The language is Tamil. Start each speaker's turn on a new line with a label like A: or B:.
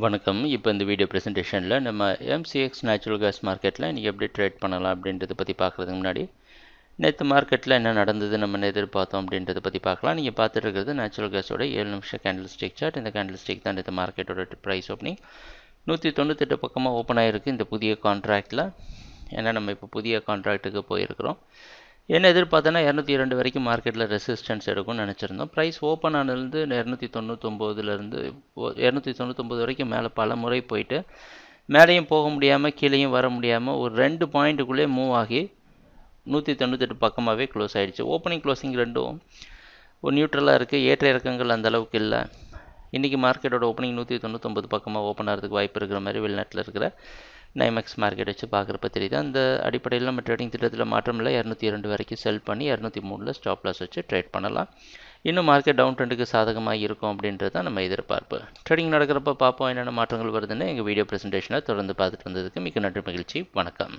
A: வணக்கம். இப்போ இந்த வீடியோ ப்ரெசன்டேஷனில் நம்ம எம்சிஎக்ஸ் நேச்சுரல் கேஸ் மார்க்கெட்டில் இன்றைக்கி எப்படி ட்ரேட் பண்ணலாம் அப்படின்றத பற்றி பார்க்குறதுக்கு முன்னாடி நேற்று மார்க்கெட்டில் என்ன நடந்தது நம்ம எதிர்பார்த்தோம் அப்படின்றத பற்றி பார்க்கலாம். நீங்கள் பார்த்துட்டு இருக்கிறது நேச்சுரல் கேஸோட 7 நிமிஷம் கேண்டில் ஸ்டிக் சார்ட். இந்த கேண்டில் ஸ்டிக் தான் நேற்று மார்க்கெட்டோட ப்ரைஸ் ஓப்பனிங் 198 பக்கமாக ஓப்பன் ஆகிருக்கு இந்த புதிய கான்ட்ராக்டில். ஏன்னா நம்ம இப்போ புதிய கான்ட்ராக்ட்டுக்கு போயிருக்கிறோம். என்ன எதிர்பார்த்தோன்னா 202 வரைக்கும் மார்க்கெட்டில் ரெசிஸ்டன்ஸ் எடுக்கும்னு நினச்சிருந்தோம். ப்ரைஸ் ஓப்பன் ஆனதுலேருந்து 299 299 வரைக்கும் மேலே பல முறை போயிட்டு மேலேயும் போக முடியாமல் கீழேயும் வர முடியாமல் ஒரு 2 பாயிண்ட்டுக்குள்ளே மூவ் ஆகி 198 பக்கமாகவே க்ளோஸ் ஆகிடுச்சு. ஓப்பனிங் க்ளோசிங் ரெண்டும் ஒரு நியூட்ரலாக இருக்குது. ஏற்ற இறக்கங்கள் அந்த அளவுக்கு இல்லை. இன்றைக்கி மார்க்கெட்டோட ஓப்பனிங் 199 பக்கமாக ஓப்பன் ஆகிறதுக்கு வாய்ப்பு இருக்கிற மாதிரி வெளிநாட்டில் இருக்கிற நைமெக்ஸ் மார்க்கெட் வச்சு பார்க்குறப்ப தெரியுது. அந்த அடிப்படையில் நம்ம ட்ரேடிங் திட்டத்தில் மாற்றம் இல்லை. 202 வரைக்கும் செல் பண்ணி 203 ஸ்டாப் லாஸ் வச்சு ட்ரேட் பண்ணலாம். இன்னும் மார்க்கெட் டவுன் ட்ரெண்டுக்கு சாதகமாக இருக்கும் அப்படின்றது தான் நம்ம எதிர்பார்ப்பு. ட்ரேடிங் நடக்கிறப்ப பார்ப்போம் என்னென்ன மாற்றங்கள் வருதுன்னு. எங்கள் வீடியோ ப்ரெசன்டேஷனை தொடர்ந்து பார்த்துட்டு வந்ததுக்கு மிக்க நன்றி, மகிழ்ச்சி, வணக்கம்.